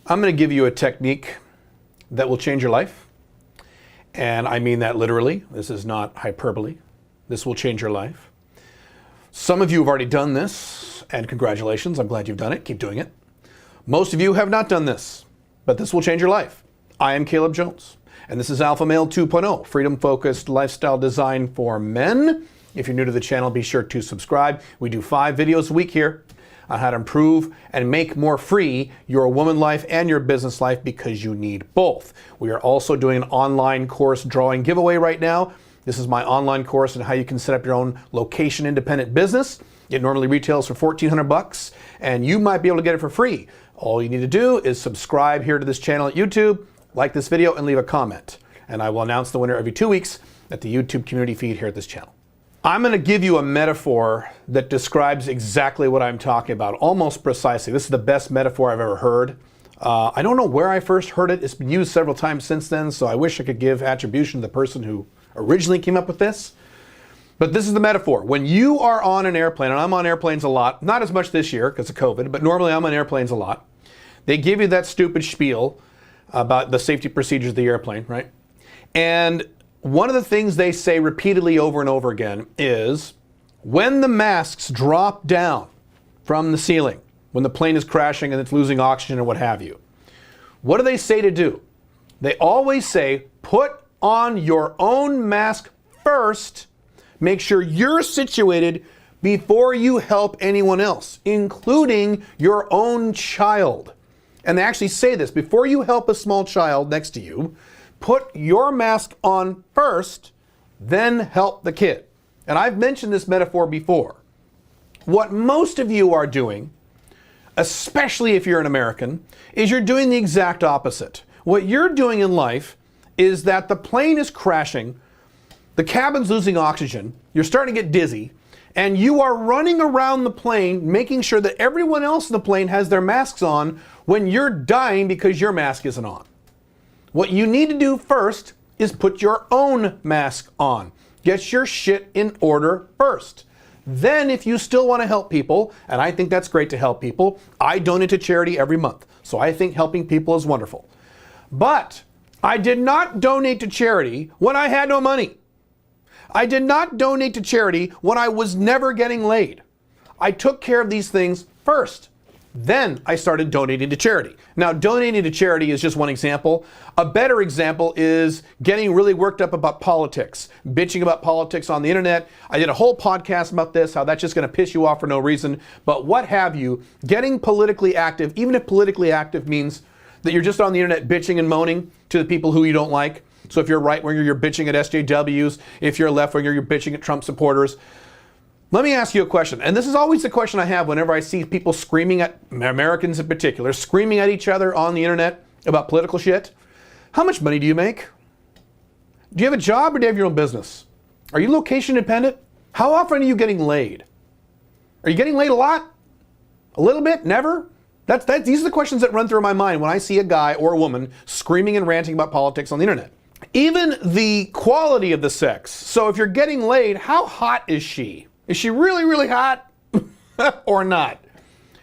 I'm going to give you a technique that will change your life. And I mean that literally. This is not hyperbole. This will change your life. Some of you have already done this, and congratulations. I'm glad you've done it. Keep doing it. Most of you have not done this, but this will change your life. I am Caleb Jones, and this is Alpha Male 2.0, freedom-focused lifestyle design for men. If you're new to the channel, be sure to subscribe. We do 5 videos a week here on how to improve and make more free your woman life and your business life, because you need both. We are also doing an online course drawing giveaway right now. This is my online course on how you can set up your own location independent business. It normally retails for $1,400 and you might be able to get it for free. All you need to do is subscribe here to this channel at YouTube, like this video, and leave a comment. And I will announce the winner every 2 weeks at the YouTube community feed here at this channel. I'm going to give you a metaphor that describes exactly what I'm talking about, almost precisely. This is the best metaphor I've ever heard. I don't know where I first heard it. It's been used several times since then, so I wish I could give attribution to the person who originally came up with this. But this is the metaphor. When you are on an airplane, and I'm on airplanes a lot, not as much this year because of COVID, but normally I'm on airplanes a lot. They give you that stupid spiel about the safety procedures of the airplane, right? And one of the things they say repeatedly over and over again is, when the masks drop down from the ceiling, when the plane is crashing and it's losing oxygen or what have you, what do they say to do? They always say, put on your own mask first. Make sure you're situated before you help anyone else, including your own child. And they actually say this, before you help a small child next to you, put your mask on first, then help the kid. And I've mentioned this metaphor before. What most of you are doing, especially if you're an American, is you're doing the exact opposite. What you're doing in life is that the plane is crashing, the cabin's losing oxygen, you're starting to get dizzy, and you are running around the plane making sure that everyone else in the plane has their masks on when you're dying because your mask isn't on. What you need to do first is put your own mask on. Get your shit in order first. Then if you still want to help people, and I think that's great to help people, I donate to charity every month. So I think helping people is wonderful. But I did not donate to charity when I had no money. I did not donate to charity when I was never getting laid. I took care of these things first. Then I started donating to charity. Now, donating to charity is just one example. A better example is getting really worked up about politics, bitching about politics on the internet. I did a whole podcast about this, how that's just going to piss you off for no reason. But what have you, getting politically active, even if politically active means that you're just on the internet bitching and moaning to the people who you don't like. So if you're a right-winger, you're bitching at SJWs. If you're a left-winger, you're bitching at Trump supporters. Let me ask you a question, and this is always the question I have whenever I see people screaming at Americans in particular, screaming at each other on the internet about political shit. How much money do you make? Do you have a job or do you have your own business? Are you location independent? How often are you getting laid? Are you getting laid a lot? A little bit? Never? These are the questions that run through my mind when I see a guy or a woman screaming and ranting about politics on the internet. Even the quality of the sex. So if you're getting laid, how hot is she? Is she really, really hot or not?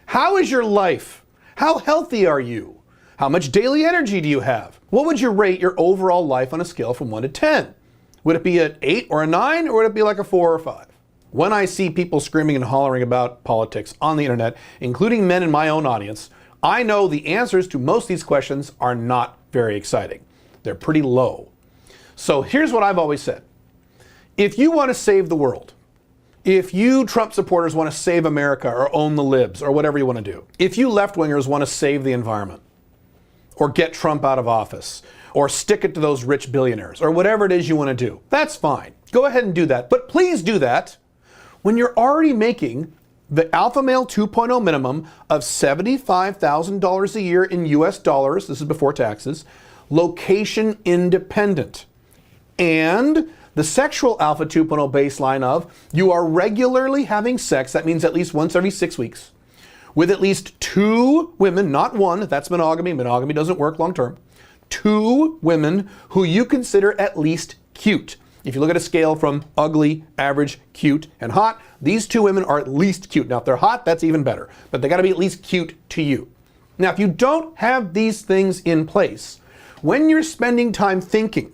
How is your life? How healthy are you? How much daily energy do you have? What would you rate your overall life on a scale from 1 to 10? Would it be an 8 or a 9, or would it be like a 4 or 5? When I see people screaming and hollering about politics on the internet, including men in my own audience, I know the answers to most of these questions are not very exciting. They're pretty low. So here's what I've always said. If you want to save the world, if you Trump supporters want to save America or own the libs or whatever you want to do, if you left-wingers want to save the environment or get Trump out of office or stick it to those rich billionaires or whatever it is you want to do, that's fine. Go ahead and do that. But please do that when you're already making the Alpha Male 2.0 minimum of $75,000 a year in US dollars, this is before taxes, location independent. And the sexual Alpha 2.0 baseline of you are regularly having sex, that means at least once every 6 weeks, with at least 2 women, not one, that's monogamy. Monogamy doesn't work long term. 2 women who you consider at least cute. If you look at a scale from ugly, average, cute, and hot, these 2 women are at least cute. Now, if they're hot, that's even better. But they got to be at least cute to you. Now, if you don't have these things in place, when you're spending time thinking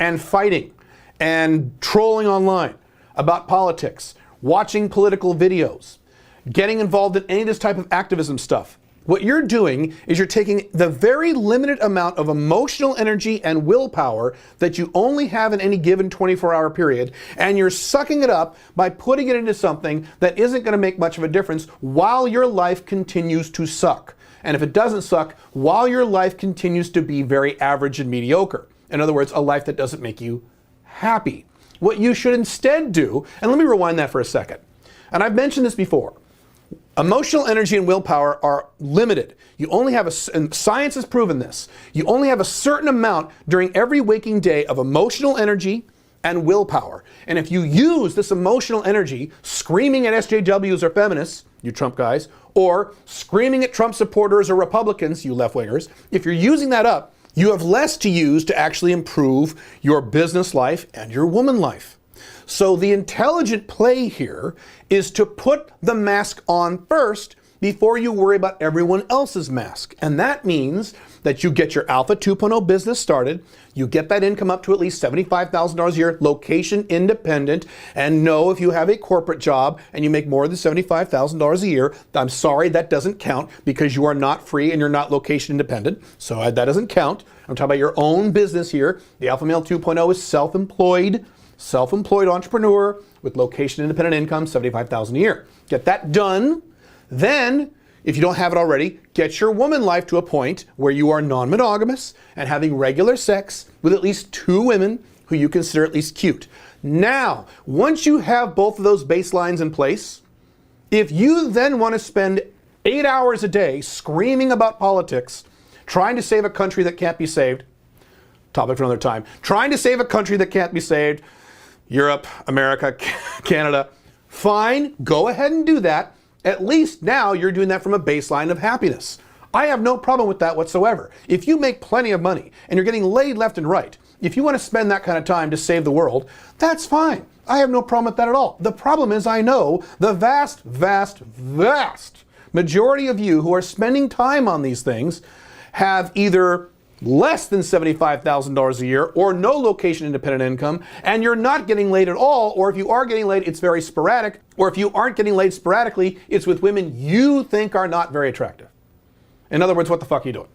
and fighting and trolling online about politics, watching political videos, getting involved in any of this type of activism stuff, what you're doing is you're taking the very limited amount of emotional energy and willpower that you only have in any given 24-hour period, and you're sucking it up by putting it into something that isn't going to make much of a difference while your life continues to suck. And if it doesn't suck, while your life continues to be very average and mediocre. In other words, a life that doesn't make you happy. What you should instead do, and let me rewind that for a second. And I've mentioned this before. Emotional energy and willpower are limited. You only have and science has proven this, you only have a certain amount during every waking day of emotional energy and willpower. And if you use this emotional energy screaming at SJWs or feminists, you Trump guys, or screaming at Trump supporters or Republicans, you left-wingers, if you're using that up, you have less to use to actually improve your business life and your woman life. So the intelligent play here is to put the mask on first before you worry about everyone else's mask. And that means that you get your Alpha 2.0 business started, you get that income up to at least $75,000 a year, location independent, and no, if you have a corporate job and you make more than $75,000 a year, I'm sorry, that doesn't count because you are not free and you're not location independent. So that doesn't count. I'm talking about your own business here. The Alpha Male 2.0 is self-employed entrepreneur with location independent income, $75,000 a year. Get that done. Then, if you don't have it already, get your woman life to a point where you are non-monogamous and having regular sex with at least 2 women who you consider at least cute. Now, once you have both of those baselines in place, if you then want to spend 8 hours a day screaming about politics, trying to save a country that can't be saved, topic for another time, trying to save a country that can't be saved, Europe, America, Canada, fine, go ahead and do that. At least now you're doing that from a baseline of happiness. I have no problem with that whatsoever. If you make plenty of money and you're getting laid left and right, if you want to spend that kind of time to save the world, that's fine. I have no problem with that at all. The problem is I know the vast majority of you who are spending time on these things have either less than $75,000 a year or no location independent income, and you're not getting laid at all, or if you are getting laid, it's very sporadic, or if you aren't getting laid sporadically, it's with women you think are not very attractive. In other words, what the fuck are you doing?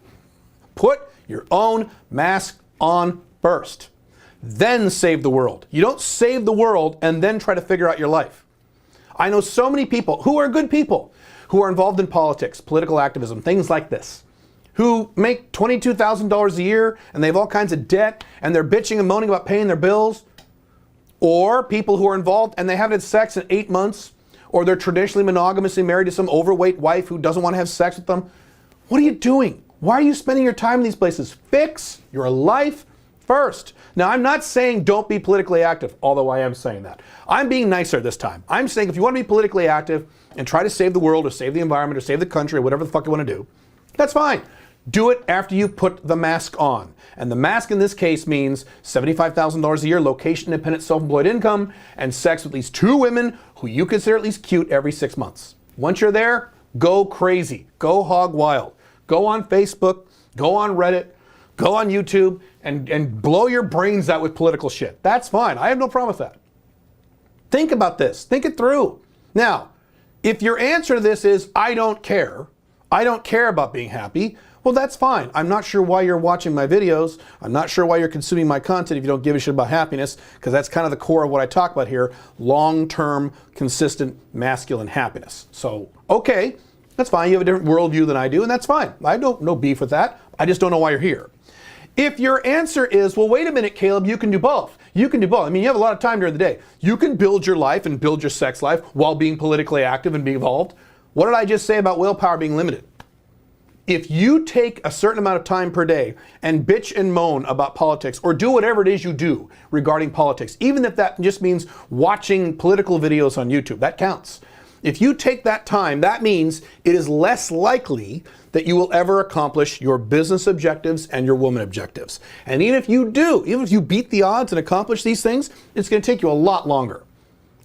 Put your own mask on first, then save the world. You don't save the world and then try to figure out your life. I know so many people who are good people who are involved in politics, political activism, things like this, who make $22,000 a year and they have all kinds of debt and they're bitching and moaning about paying their bills, or people who are involved and they haven't had sex in 8 months, or they're traditionally monogamously married to some overweight wife who doesn't want to have sex with them. What are you doing? Why are you spending your time in these places? Fix your life first. Now, I'm not saying don't be politically active, although I am saying that. I'm being nicer this time. I'm saying if you want to be politically active and try to save the world or save the environment or save the country or whatever the fuck you want to do, that's fine. Do it after you put the mask on. And the mask in this case means $75,000 a year, location independent, self-employed income, and sex with at least 2 women who you consider at least cute every 6 months. Once you're there, go crazy. Go hog wild. Go on Facebook, go on Reddit, go on YouTube, and blow your brains out with political shit. That's fine. I have no problem with that. Think about this. Think it through. Now, if your answer to this is, I don't care about being happy, well, that's fine. I'm not sure why you're watching my videos. I'm not sure why you're consuming my content if you don't give a shit about happiness, because that's kind of the core of what I talk about here, long-term, consistent, masculine happiness. So, okay, that's fine. You have a different worldview than I do, and that's fine. I have no beef with that. I just don't know why you're here. If your answer is, well, wait a minute, Caleb, you can do both. You can do both. I mean, you have a lot of time during the day. You can build your life and build your sex life while being politically active and being involved. What did I just say about willpower being limited? If you take a certain amount of time per day and bitch and moan about politics, or do whatever it is you do regarding politics, even if that just means watching political videos on YouTube, that counts. If you take that time, that means it is less likely that you will ever accomplish your business objectives and your woman objectives. And even if you do, even if you beat the odds and accomplish these things, it's going to take you a lot longer.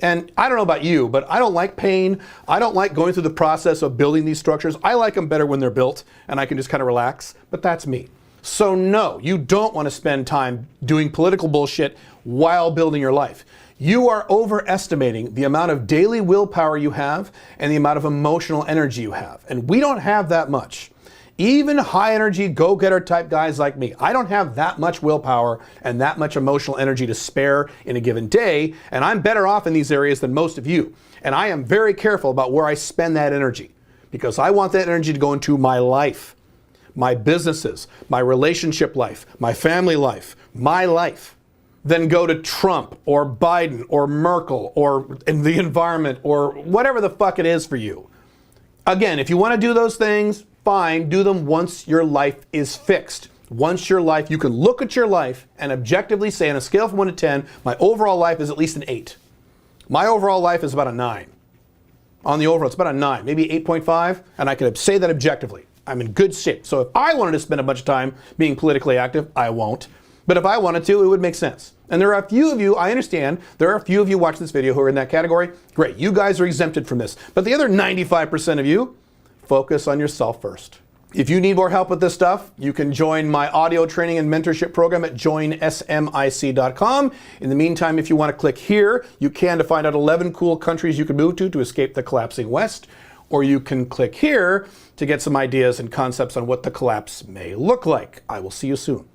And I don't know about you, but I don't like pain. I don't like going through the process of building these structures. I like them better when they're built and I can just kind of relax, but that's me. So no, you don't want to spend time doing political bullshit while building your life. You are overestimating the amount of daily willpower you have and the amount of emotional energy you have. And we don't have that much. Even high energy, go-getter type guys like me, I don't have that much willpower and that much emotional energy to spare in a given day, and I'm better off in these areas than most of you. And I am very careful about where I spend that energy because I want that energy to go into my life, my businesses, my relationship life, my family life, my life. Then go to Trump or Biden or Merkel or in the environment or whatever the fuck it is for you. Again, if you want to do those things, fine, do them once your life is fixed. Once your life, you can look at your life and objectively say on a scale from 1 to 10, my overall life is at least an 8. My overall life is about a 9. On the overall, it's about a 9, maybe 8.5, and I can say that objectively. I'm in good shape. So if I wanted to spend a bunch of time being politically active, I won't. But if I wanted to, it would make sense. And there are a few of you, I understand, there are a few of you watching this video who are in that category. Great, you guys are exempted from this. But the other 95% of you, focus on yourself first. If you need more help with this stuff, you can join my audio training and mentorship program at joinsmic.com. In the meantime, if you want to click here, you can to find out 11 cool countries you can move to escape the collapsing West. Or you can click here to get some ideas and concepts on what the collapse may look like. I will see you soon.